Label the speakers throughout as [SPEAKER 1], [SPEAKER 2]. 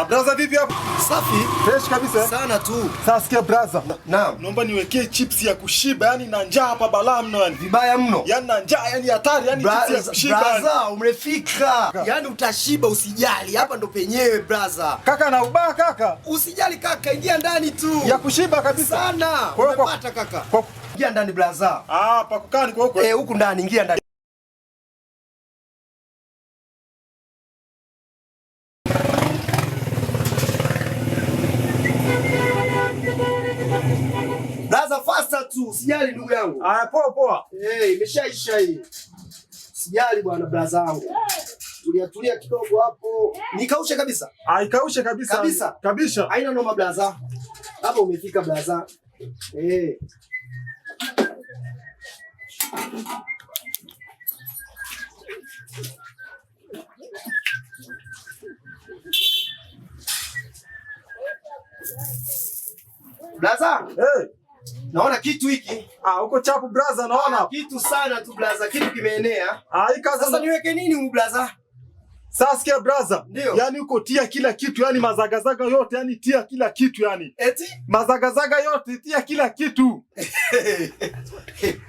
[SPEAKER 1] Brother vipi hapo?
[SPEAKER 2] Safi.
[SPEAKER 1] Fresh kabisa.
[SPEAKER 2] Sana tu.
[SPEAKER 1] Sasa sikia brother.
[SPEAKER 2] Naam.
[SPEAKER 1] Naomba niwekee chips ya kushiba, yani na njaa hapa balaa mno yani.
[SPEAKER 2] Vibaya mno.
[SPEAKER 1] Yani na njaa, yani hatari, yani chips ya kushiba.
[SPEAKER 2] Brother, umefika. Yani utashiba usijali. Hapa ndo penyewe brother.
[SPEAKER 1] Kaka na ubaya kaka.
[SPEAKER 2] Usijali kaka, ingia ndani tu.
[SPEAKER 1] Ya kushiba kabisa.
[SPEAKER 2] Sana. Umepata kaka. Ingia ndani brother.
[SPEAKER 1] Pa kukaa niko huko.
[SPEAKER 2] Huku ndani, ingia ndani. Blaza faster tu, usijali ndugu yangu.
[SPEAKER 1] Poa poa.
[SPEAKER 2] Imeshaisha hii. Usijali bwana blaza wangu. Tulia kidogo hapo. Nikaushe kabisa.
[SPEAKER 1] Ikaushe kabisa. Kabisa.
[SPEAKER 2] Haina noma blaza. Hapa umefika blaza. Blaza. Naona kitu hiki.
[SPEAKER 1] Uko chapu blaza naona.
[SPEAKER 2] Kitu sana tu blaza, kitu kimeenea.
[SPEAKER 1] Sasa
[SPEAKER 2] niweke nini huko blaza?
[SPEAKER 1] Sasa sikia blaza.
[SPEAKER 2] Yaani
[SPEAKER 1] uko tia kila kitu, yani mazagazaga yote, yani tia kila kitu yani.
[SPEAKER 2] Eti?
[SPEAKER 1] Mazagazaga yote tia kila kitu.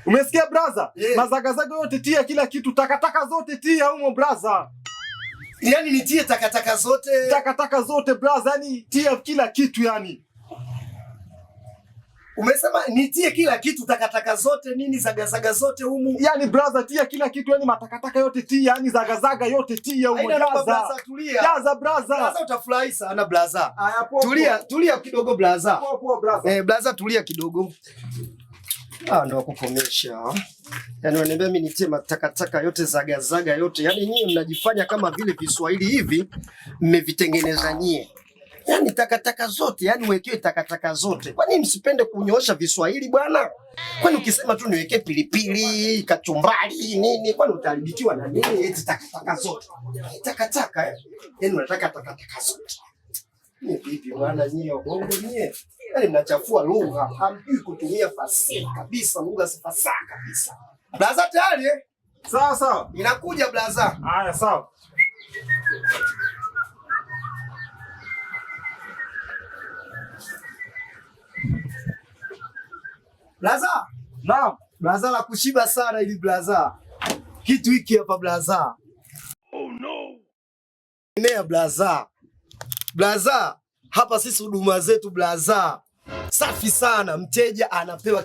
[SPEAKER 1] Umesikia blaza? Mazagazaga yote tia kila kitu, takataka zote tia humo blaza.
[SPEAKER 2] Yaani nitie takataka zote?
[SPEAKER 1] Takataka zote blaza, yani tia kila kitu yani.
[SPEAKER 2] Umesema nitie kila kitu, takataka zote nini, zagazaga zote humu?
[SPEAKER 1] Yani brother tia kila kitu, yani matakataka yote tia, yani zagazaga yote tia humu brother.
[SPEAKER 2] Tulia.
[SPEAKER 1] Jaza brother.
[SPEAKER 2] Sasa utafurahi sana brother.
[SPEAKER 1] Poa.
[SPEAKER 2] Tulia kidogo brother.
[SPEAKER 1] Poa brother.
[SPEAKER 2] Brother tulia kidogo. Ndo kukomesha. Yani wananiambia mimi nitie matakataka yote, zagazaga yote. Yani nyinyi mnajifanya kama vile Kiswahili hivi mmevitengeneza nyie. Yani takataka zote, yani uwekewe takataka zote. Kwa nini msipende kunyoosha Viswahili bwana? Kwani ukisema tu niweke pilipili, kachumbari, nini, kwani utaharibikiwa na nini? Eti takataka zote. Takataka yani unataka takataka zote. Ni vipi bwana nyie bongo nyie? Yani mnachafua lugha, hamjui kutumia fasihi kabisa, lugha si fasaha kabisa. Blaza tayari
[SPEAKER 1] Sawa.
[SPEAKER 2] Inakuja blaza.
[SPEAKER 1] Haya sawa.
[SPEAKER 2] Blaza?
[SPEAKER 1] Naam.
[SPEAKER 2] Blaza la kushiba sana ili blaza. Kitu hiki hapa blaza.
[SPEAKER 1] Oh no.
[SPEAKER 2] Enea blaza. Blaza, hapa sisi huduma zetu blaza. Safi sana, mteja anapewa